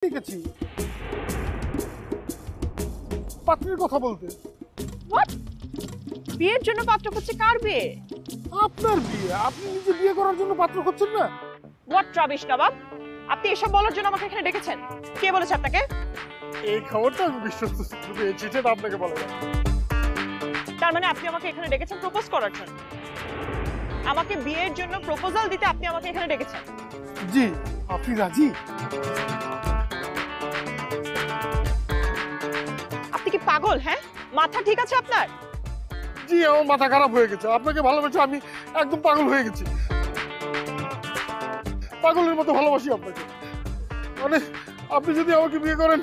দেখেছি পাত্রের কথা বলতে। হোয়াট? বিয়ের জন্য পাত্র খুঁজছে? কার বিয়ে? আপনার বিয়ে, আপনি নিজে বিয়ে করার জন্য পাত্র খুঁজছেন না? হোয়াট রাবিশ নবাব, আপনি এসব বলার জন্য আমাকে এখানে ডেকেছেন? কে বলেছে আপনাকে? এই খবরটা আমি বিশ্বস্ত সূত্র পেয়েছি, সেটা আপনাকে বলা যায়। তার মানে আপনি আমাকে এখানে ডেকেছেন প্রপোজ করার জন্য? আমাকে বিয়ের জন্য প্রপোজাল দিতে আপনি আমাকে এখানে ডেকেছেন? জি, আপনি রাজি? আপনি কি পাগল? হ্যাঁ, মাথা ঠিক আছে আপনার? জি, আমার মাথা খারাপ হয়ে গেছে। আপনাকে ভালোবেসে আমি একদম পাগল হয়ে গেছি। পাগলের মতো ভালোবাসি আপনাকে। মানে আপনি যদি আমাকে বিয়ে করেন,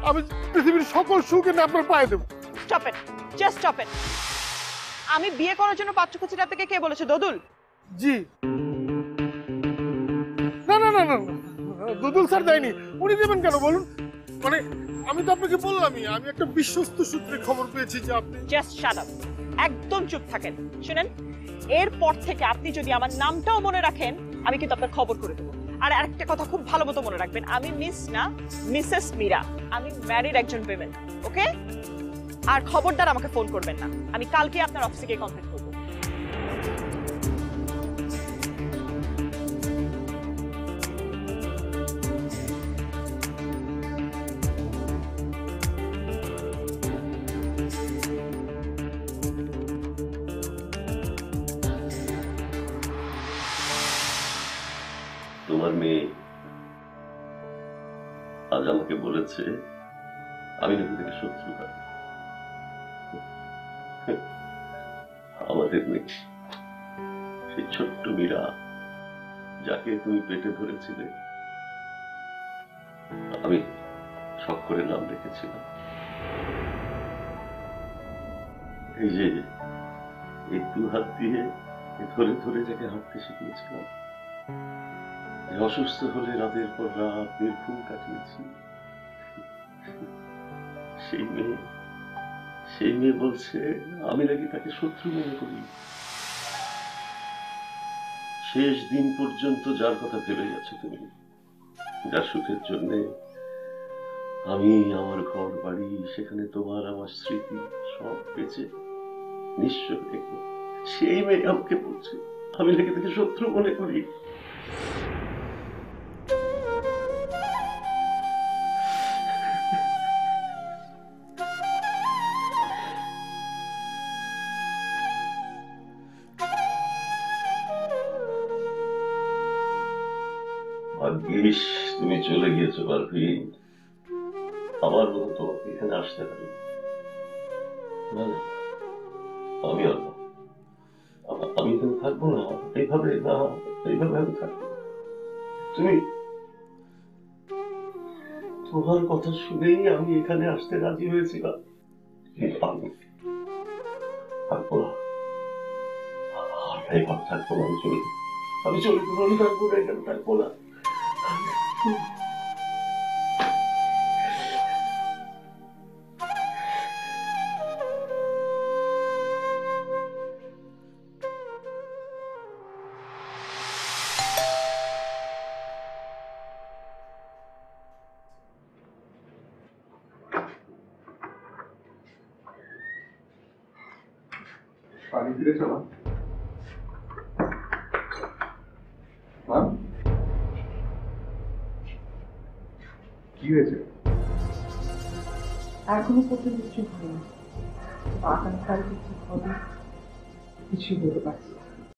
আমি পৃথিবীর সকল সুখ এনে আপনার পায়ে দেব। Stop it, just stop it. আমি বিয়ে করার জন্য পাত্র খুঁজছি, আপনাকে কে বলেছে? দদুল? জি। না না না না না, দুদুল স্যার দেয়নি। উনি দেবেন কেন বলুন? মানে আমি তো আপনাকে বললামই, আমি একটা বিশ্বস্ত সূত্রে খবর পেয়েছি যে আপনি। জাস্ট শাট আপ, একদম চুপ থাকেন। শুনেন, এরপর থেকে আপনি যদি আমার নামটাও মনে রাখেন, আমি কিন্তু আপনার খবর করে দেবো। আর আরেকটা কথা খুব ভালো মতো মনে রাখবেন, আমি মিস না, মিসেস মীরা। আমি ম্যারিড একজন উইমেন, ওকে? আর খবরদার আমাকে ফোন করবেন না, আমি কালকে আপনার অফিসে গিয়ে কন্ট্যাক্ট করবো। তোমার মেয়ে আজ আমাকে বলেছে আমি নাকি তাকে শত্রু পাই। আমাদের মেয়ে, সেই ছোট্ট মীরা যাকে তুমি পেটে ধরেছিলে, আমি শখ করে নাম রেখেছিলাম। এই যে এই দু হাত দিয়ে ধরে ধরে যাকে হাঁটতে শিখিয়েছিলাম, অসুস্থ হলে রাতের পর রাত নির্ঘুম কাটিয়েছি, সেই মেয়ে বলছে আমি নাকি তাকে শত্রু মনে করি। শেষ দিন পর্যন্ত যার কথা ভেবে গেছো তুমি, যার সুখের জন্য আমি আমার ঘর বাড়ি, সেখানে তোমার আমার স্মৃতি সব বেঁচে নিঃস্ব থেকে, সেই মেয়ে আমাকে বলছে আমি নাকি তাকে শত্রু মনে করি। ভাগ্যিস তুমি চলে গিয়েছো পারভিন, আমার মতো তোমাকে এখানে আসতে পারি না। আমি আমি এখানে থাকবো না, এইভাবে না, এইভাবে আমি থাকবো। তুমি তোমার কথা শুনেই আমি এখানে আসতে রাজি হয়েছিলাম। আমি থাকবো না, এইভাবে থাকবো না। আমি চলে আমি থাকবো না, এখানে থাকবো না। পানি ফিরেছ না? কি হয়েছে? এখনো পর্যন্ত কিছু হয়নি, আগামীকাল কিছু হবে কিছুই বলতে পারছি না।